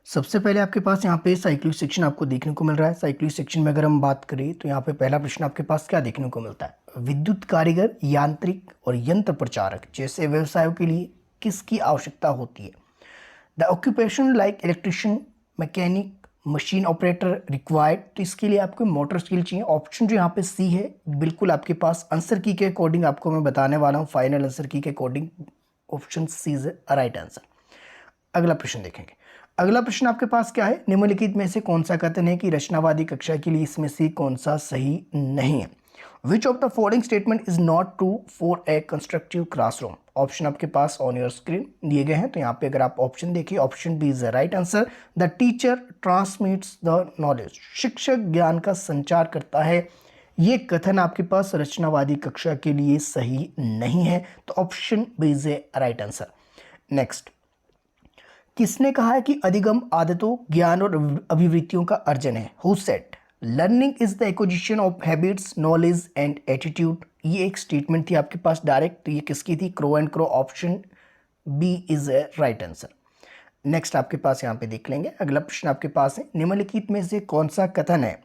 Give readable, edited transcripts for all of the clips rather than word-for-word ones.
सबसे पहले आपके पास यहाँ पे साइक्लिक सेक्शन आपको देखने को मिल रहा है। साइक्लिक सेक्शन में अगर हम बात करें तो यहाँ पे पहला प्रश्न आपके पास क्या देखने को मिलता है? विद्युत कारीगर, यांत्रिक और यंत्र प्रचारक जैसे व्यवसायों के लिए किसकी आवश्यकता होती है? The occupation like electrician, mechanic, machine operator required. तो इसके लिए आपको मोटर स्किल चाहिए। ऑप्शन जो यहाँ पे सी है बिल्कुल आपके पास आंसर की के अकॉर्डिंग आपको मैं बताने वाला हूँ। फाइनल आंसर की के according option C is right answer. अगला प्रश्न देखेंगे। अगला प्रश्न आपके पास क्या है? निम्नलिखित में से कौन सा कथन है कि रचनावादी कक्षा के लिए इसमें से कौन सा सही नहीं है? Which of the following statement is not true for a constructive classroom? Option आपके पास ऑन योर स्क्रीन दिए गए हैं। तो यहाँ पे अगर आप ऑप्शन देखिए, option B is the right answer. The teacher transmits the knowledge. शिक्षक ज्ञान का संचार करता है। ये कथन आपके पास रचनावादी कक्षा के लिए सही नहीं है। तो option B is a right answer. Next, किसने कहा है कि अधिगम आदतों, ज्ञान और अभिवृत्तियों का अर्जन है? Who said learning is the acquisition of habits, knowledge and attitude? ये एक स्टेटमेंट थी आपके पास डायरेक्ट। तो ये किसकी थी? Crow and crow. Option B is a right answer. Next आपके पास यहाँ पे देख लेंगे। अगला प्रश्न आपके पास है, निम्नलिखित में से कौन सा कथन है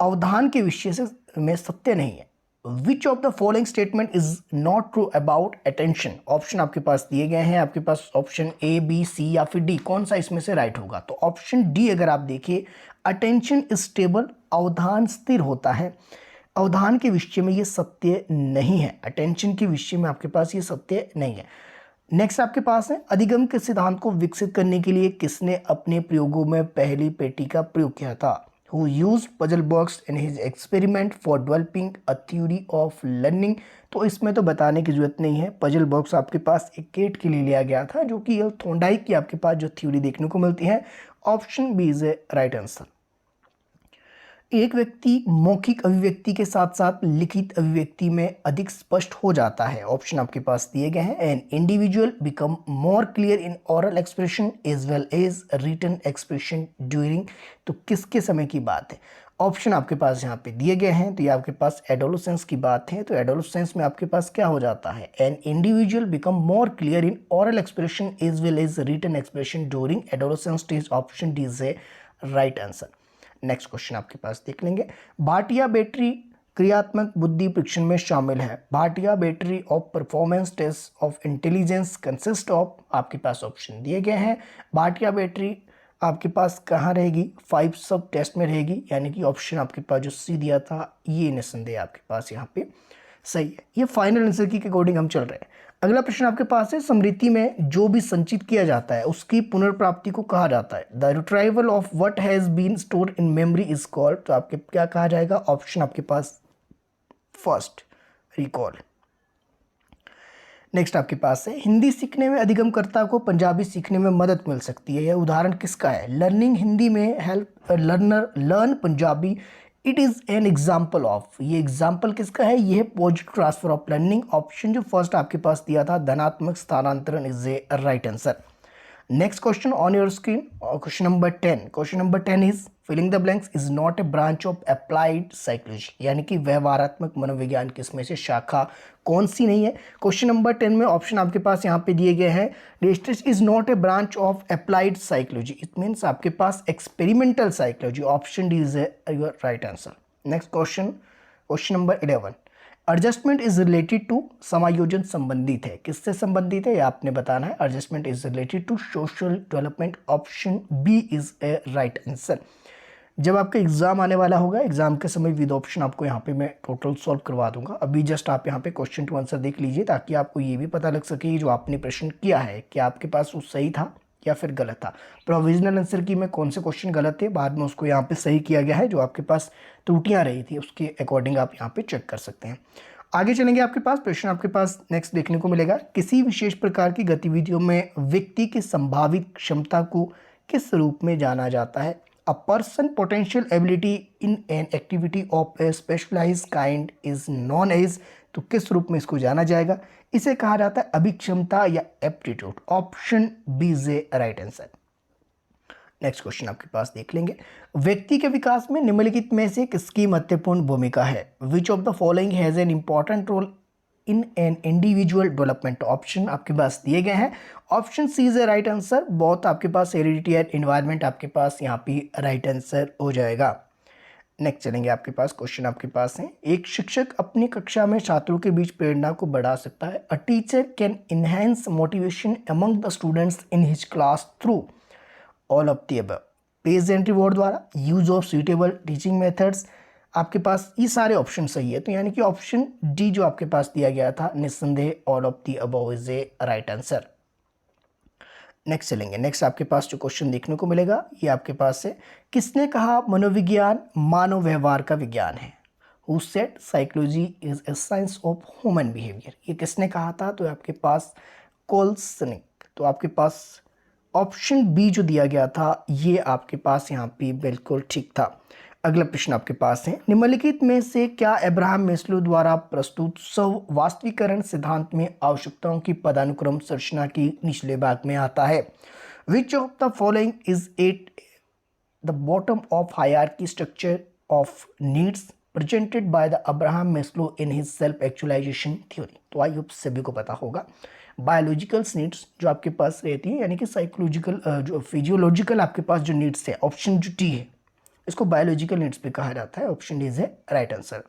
अवधान के विषय से में सत्य नहीं है? Which of the following statement is not true about attention? Option आपके पास दिए गए हैं। आपके पास ऑप्शन ए, बी, सी या फिर डी, कौन सा इसमें से राइट होगा? तो ऑप्शन डी अगर आप देखिए, अटेंशन इज स्टेबल, अवधान स्थिर होता है। अवधान के विषय में ये सत्य नहीं है। अटेंशन के विषय में आपके पास ये सत्य नहीं है। नेक्स्ट आपके पास है, अधिगम के सिद्धांत को विकसित करने के लिए किसने अपने प्रयोगों में पहली पेटी का प्रयोग किया था? Who used puzzle box in his experiment for developing a theory of learning? तो इसमें तो बताने की जरूरत नहीं है। पजल बॉक्स आपके पास एक गेट के लिए लिया गया था, जो कि थोंडाई की आपके पास जो थ्योरी देखने को मिलती है। Option B is a right answer. एक व्यक्ति मौखिक अभिव्यक्ति के साथ साथ लिखित अभिव्यक्ति में अधिक स्पष्ट हो जाता है। ऑप्शन आपके पास दिए गए हैं। An individual become more clear in oral expression as well as written expression during. तो किसके समय की बात है? ऑप्शन आपके पास यहाँ पे दिए गए हैं। तो ये आपके पास एडोलसेंस की बात है। तो एडोलसेंस में आपके पास क्या हो जाता है? An individual become more clear in oral expression as well as written expression during adolescence stage. Option D is a right answer. Next question आपके पास देख लेंगे। भाटिया बैटरी क्रियात्मक बुद्धि परीक्षण में शामिल है। Bhatia battery of performance test of intelligence consist of. आपके पास ऑप्शन दिए गए हैं। भाटिया बैटरी आपके पास कहाँ रहेगी? 5 सब टेस्ट में रहेगी, यानी कि ऑप्शन आपके पास जो सी दिया था ये निसंदेह आपके पास यहाँ पे सही है। ये फाइनल आंसर की अकॉर्डिंग हम चल रहे हैं। अगला प्रश्न आपके पास है, स्मृति में जो भी संचित किया जाता है उसकी पुनर्प्राप्ति को कहा जाता है? The retrieval of what has been stored in memory is called. तो आपके क्या कहा जाएगा? ऑप्शन आपके पास फर्स्ट, रिकॉल। नेक्स्ट आपके पास है, हिंदी सीखने में अधिगमकर्ता को पंजाबी सीखने में मदद मिल सकती है। यह उदाहरण किसका है? लर्निंग हिंदी में help learner learn Punjabi, it is an example of. ये एग्जाम्पल किसका है? ये positive transfer of learning. Option जो फर्स्ट आपके पास दिया था धनात्मक स्थानांतरण is a right answer. Next question on your screen, question number 10। Question number 10 is filling the blanks is not a branch of applied psychology, यानी कि व्यवहारात्मक मनोविज्ञान किसमें से शाखा कौन सी नहीं है? क्वेश्चन नंबर 10 में ऑप्शन आपके पास यहाँ पे दिए गए हैं। Research is not a branch of applied psychology, it means आपके पास experimental psychology. Option D is your right answer. Next question, question number 11। Adjustment is related to, समायोजन संबंधित है, किससे संबंधित है ये आपने बताना है। Adjustment is related to social development. Option B is a right answer. जब आपका एग्जाम आने वाला होगा, एग्जाम के समय विद ऑप्शन आपको यहाँ पे मैं टोटल सॉल्व करवा दूंगा। अभी जस्ट आप यहाँ पे क्वेश्चन टू आंसर देख लीजिए, ताकि आपको ये भी पता लग सके जो आपने प्रश्न किया है कि आपके पास वो सही था या फिर गलत था। प्रोविजनल आंसर की में कौन से क्वेश्चन गलत थे, बाद में उसको यहाँ पे सही किया गया है। जो आपके पास त्रुटियाँ रही थी उसके अकॉर्डिंग आप यहाँ पे चेक कर सकते हैं। आगे चलेंगे, आपके पास प्रश्न आपके पास नेक्स्ट देखने को मिलेगा। किसी विशेष प्रकार की गतिविधियों में व्यक्ति की संभावित क्षमता को किस रूप में जाना जाता है? A person potential ability in an activity of a specialized kind is known as। तो किस रूप में इसको जाना जाएगा? इसे कहा जाता है अभिक्षमता या aptitude. Option B is a right answer. Next question आपके पास देख लेंगे। व्यक्ति के विकास में निम्नलिखित में से किसकी महत्वपूर्ण भूमिका है? Which of the following has an important role in an individual development. Option आपके पास दिए गए हैं। Option C is a right answer. बहुत आपके पास हेरिडिटी एंड एनवायरनमेंट आपके पास यहाँ पे राइट आंसर हो जाएगा। नेक्स्ट चलेंगे, आपके पास क्वेश्चन आपके पास है, एक शिक्षक अपनी कक्षा में छात्रों के बीच प्रेरणा को बढ़ा सकता है। A teacher can enhance motivation among the students in his class through all of the above. Praise and reward द्वारा, use of suitable teaching methods. आपके पास ये सारे ऑप्शन सही है, तो यानी कि ऑप्शन डी जो आपके पास दिया गया था निस्संदेह all of the above is a right answer. Next चलेंगे, नेक्स्ट आपके पास जो क्वेश्चन देखने को मिलेगा ये आपके पास है, किसने कहा मनोविज्ञान मानव व्यवहार का विज्ञान है। Who said psychology is a science of human behaviour. ये किसने कहा था, तो आपके पास कोल्सनिक। तो आपके पास ऑप्शन बी जो दिया गया था ये आपके पास यहाँ पे बिल्कुल ठीक था। अगला प्रश्न आपके पास है, निम्नलिखित में से क्या अब्राहम मैस्लो द्वारा प्रस्तुत वास्तविकरण सिद्धांत में आवश्यकताओं की पदानुक्रम संरचना की निचले भाग में आता है। Which of the following is it the bottom of hierarchy structure of needs presented by the Abraham Maslow in his self actualization theory. तो आई होप सभी को पता होगा, बायोलॉजिकल नीड्स जो आपके पास रहती है, यानी कि साइकोलॉजिकल जो फिजियोलॉजिकल आपके पास जो नीड्स है, ऑप्शन जो टी है इसको बायोलॉजिकल नीड्स भी कहा जाता है। ऑप्शन डी इज है राइट आंसर।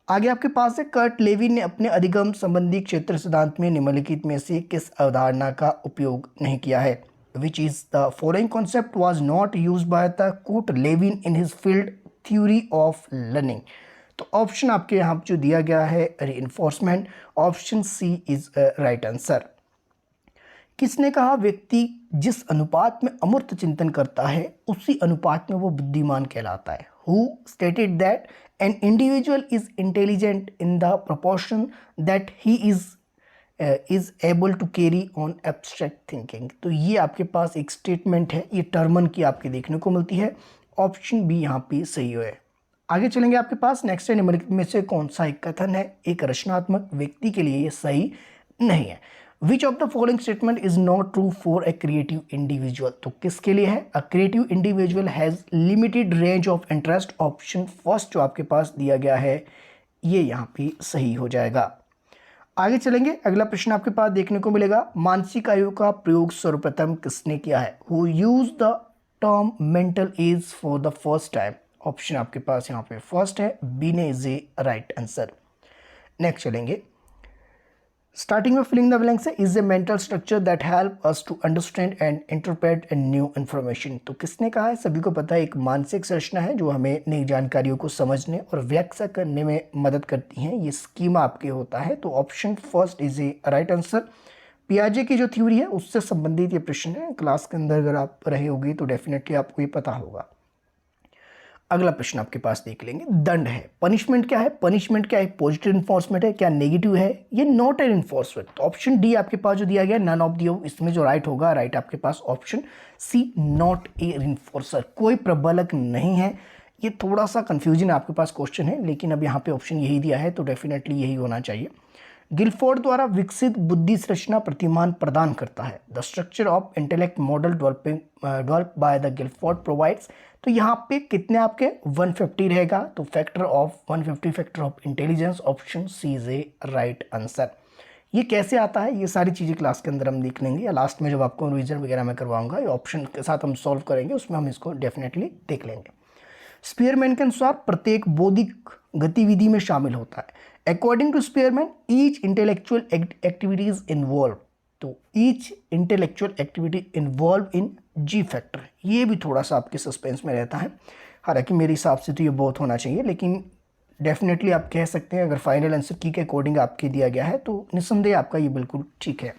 आगे आपके पास है, कर्ट लेविन ने अपने अधिगम संबंधी क्षेत्र सिद्धांत में निम्नलिखित में से किस अवधारणा का उपयोग नहीं किया है। Which is the following concept was not used by the Kurt Lewin in his field theory of learning. तो ऑप्शन आपके यहाँ जो दिया गया है reinforcement. Option C is right answer. किसने कहा व्यक्ति जिस अनुपात में अमूर्त चिंतन करता है उसी अनुपात में वो बुद्धिमान कहलाता है। Who stated that an individual is intelligent in the proportion that he is able to carry on abstract thinking. तो ये आपके पास एक स्टेटमेंट है, ये टर्मन की आपके देखने को मिलती है। ऑप्शन बी यहाँ पे सही है। आगे चलेंगे, आपके पास नेक्स्ट है, निम्नलिखित में से कौन सा एक कथन है एक रचनात्मक व्यक्ति के लिए ये सही नहीं है। Which of the following statement is not true for a creative individual. तो किसके लिए है, a creative individual has limited range of interest. Option first जो आपके पास दिया गया है ये यहाँ पे सही हो जाएगा। आगे चलेंगे, अगला प्रश्न आपके पास देखने को मिलेगा, मानसिक आयु का प्रयोग सर्वप्रथम किसने किया है। Who use the term mental age for the first time. Option आपके पास यहाँ पे फर्स्ट है, बी ने is a right answer. Next चलेंगे, स्टार्टिंग में फिलिंग द ब्लैंक्स है, is a mental structure that help us to understand and interpret a new information. तो किसने कहा है, सभी को पता है, एक मानसिक संरचना है जो हमें नई जानकारियों को समझने और व्याख्या करने में मदद करती हैं। ये स्कीमा आपके होता है। तो option first is a right answer. पियाजे की जो थ्योरी है उससे संबंधित ये प्रश्न है, क्लास के अंदर अगर आप रहे होगी तो डेफिनेटली आपको ये पता होगा। अगला प्रश्न आपके पास देख लेंगे, दंड है, पनिशमेंट क्या है। पनिशमेंट क्या है, पॉजिटिव इन्फोर्समेंट है क्या नेगेटिव है, ये नॉट एन इन्फोर्समेंट। तो ऑप्शन डी आपके पास जो दिया गया नन ऑफ दी, इसमें जो राइट होगा, राइट आपके पास option c not a reinforcer, कोई प्रबलक नहीं है। ये थोड़ा सा कंफ्यूजन आपके पास क्वेश्चन है, लेकिन अब यहाँ पे ऑप्शन यही दिया है तो डेफिनेटली यही होना चाहिए। गिलफोर्ड द्वारा विकसित बुद्धि संरचना प्रतिमान प्रदान करता है। The structure of intellect model develop by the Guilford provides. तो यहाँ पे कितने आपके 150 रहेगा, तो factor of 150 factor of intelligence. Option C is a right answer. ये कैसे आता है ये सारी चीज़ें क्लास के अंदर हम देख लेंगे, या लास्ट में जब आपको रिवीजन वगैरह मैं करवाऊंगा ये ऑप्शन के साथ हम सॉल्व करेंगे, उसमें हम इसको डेफिनेटली देख लेंगे। स्पीयरमैन के अनुसार प्रत्येक बौद्धिक गतिविधि में शामिल होता है। According to Spearman each intellectual activities involve. तो each intellectual activity involve in g factor, ये भी थोड़ा सा आपके सस्पेंस में रहता है। हालांकि मेरे हिसाब से तो ये बहुत होना चाहिए, लेकिन डेफिनेटली आप कह सकते हैं अगर फाइनल आंसर की के अकॉर्डिंग आपके दिया गया है तो निस्संदेह आपका ये बिल्कुल ठीक है।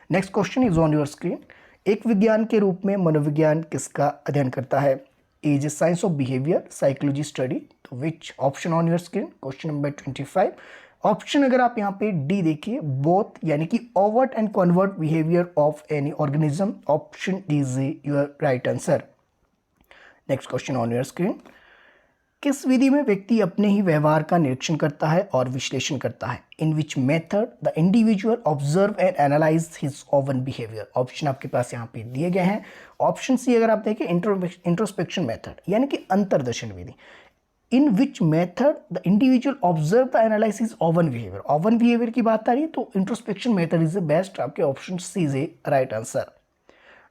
Next question is on your screen, एक विज्ञान के रूप में मनोविज्ञान किसका अध्ययन करता है। Is a science of behaviour, psychology study. तो which option on your screen, question number 25। Option अगर आप यहाँ पे डी देखिए, बोथ, यानी कि overt and convert behaviour of any organism. Option D is your right answer. Next question on your screen, किस विधि में व्यक्ति अपने ही व्यवहार का निरीक्षण करता है और विश्लेषण करता है। In which method the individual observe and analyse his own behaviour. Option आपके पास यहाँ पे दिए गए हैं। ऑप्शन सी अगर आप देखें इंट्रोस्पेक्शन मेथड, यानी कि अंतर्दर्शन विधि। In which method the individual observe the analysis own behaviour. Own behaviour की बात आ रही है तो introspection method is the best, आपके option C is a right answer.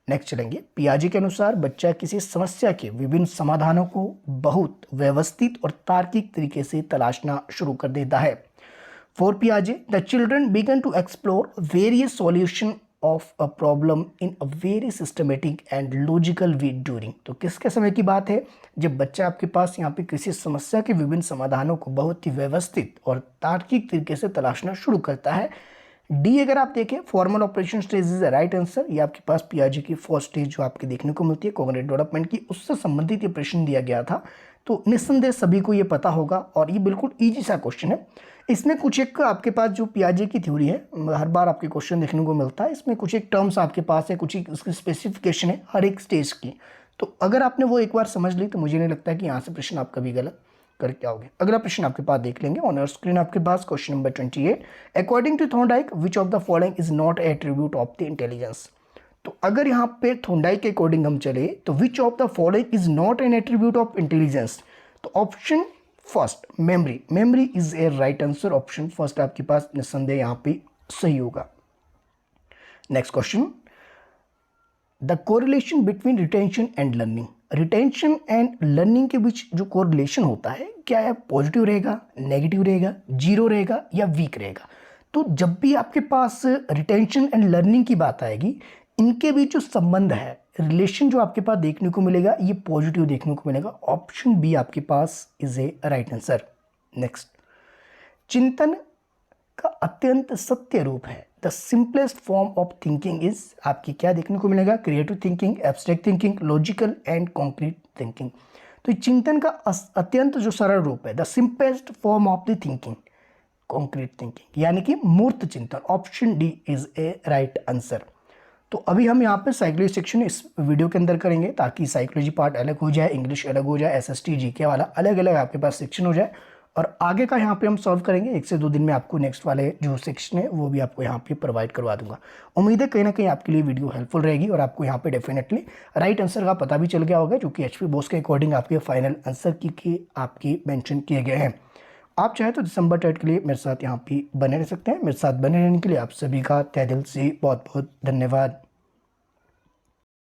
Next चलेंगे, पियाजे के अनुसार बच्चा किसी समस्या के विभिन्न समाधानों को बहुत व्यवस्थित और तार्किक तरीके से तलाशना शुरू कर देता है। फॉर पियाजे the children begin to explore various solution of a problem in a very systematic and logical way during. तो किसके समय की बात है, जब बच्चा आपके पास यहाँ पे किसी समस्या के विभिन्न समाधानों को बहुत ही व्यवस्थित और तार्किक तरीके से तलाशना शुरू करता है। डी अगर आप देखें formal operation stage is right answer. ये आपके पास पियाजे की फर्स्ट स्टेज जो आपके देखने को मिलती है कॉग्निटिव डेवलपमेंट की, उससे संबंधित ये प्रश्न दिया गया था, तो निस्संदेह सभी को ये पता होगा और ये बिल्कुल ईजी सा क्वेश्चन है। इसमें कुछ एक आपके पास जो पियाजे की थ्योरी है, हर बार आपके क्वेश्चन देखने को मिलता है, इसमें कुछ एक टर्म्स आपके पास है, कुछ एक उसकी स्पेसिफिकेशन है हर एक स्टेज की। तो अगर आपने वो एक बार समझ ली तो मुझे नहीं लगता कि यहाँ से प्रश्न आप कभी गलत करके आओगे। अगला प्रश्न आपके पास देख लेंगे ऑन योर स्क्रीन आपके पास question number 28। According to Thorndike which of the following is not attribute of the intelligence. तो अगर यहाँ पे थॉर्नडाइक के अकॉर्डिंग हम चले तो which of the following is not an attribute of intelligence. तो option first memory, memory is a right answer. Option first आपके पास निस्संदेह यहाँ पे सही होगा। Next question, the correlation between retention and learning. Retention and learning के बीच जो कोरिलेशन होता है क्या है, पॉजिटिव रहेगा, नेगेटिव रहेगा, जीरो रहेगा या वीक रहेगा। तो जब भी आपके पास रिटेंशन एंड लर्निंग की बात आएगी, इनके बीच जो संबंध है, रिलेशन जो आपके पास देखने को मिलेगा, ये पॉजिटिव देखने को मिलेगा। ऑप्शन बी आपके पास is a right answer. Next, चिंतन का अत्यंत सत्य रूप है। The simplest form of thinking is, आपकी क्या देखने को मिलेगा, creative thinking, abstract thinking, logical and concrete thinking. तो चिंतन का अत्यंत जो सरल रूप है, the simplest form of the thinking, concrete thinking, यानी कि मूर्त चिंतन। Option D is a right answer. तो अभी हम यहाँ पे साइकोलॉजी सेक्शन इस वीडियो के अंदर करेंगे ताकि साइकोलॉजी पार्ट अलग हो जाए, इंग्लिश अलग हो जाए, एसएसटी जीके वाला अलग अलग आपके पास सेक्शन हो जाए, और आगे का यहाँ पे हम सॉल्व करेंगे। 1 से 2 दिन में आपको नेक्स्ट वाले जो सेक्शन है वो भी आपको यहाँ पे प्रोवाइड करवा दूंगा। उम्मीद है कहीं ना कहीं आपके लिए वीडियो हेल्पफुल रहेगी और आपको यहाँ पे डेफिनेटली राइट आंसर का पता भी चल गया होगा, जो कि एचपी बॉस के अकॉर्डिंग आपके फाइनल आंसर की आपकी मेंशन किए गए हैं। आप चाहे तो दिसंबर टेट के लिए मेरे साथ यहाँ पे बने रह सकते हैं। मेरे साथ बने रहने के लिए आप सभी का तहे दिल से बहुत बहुत धन्यवाद।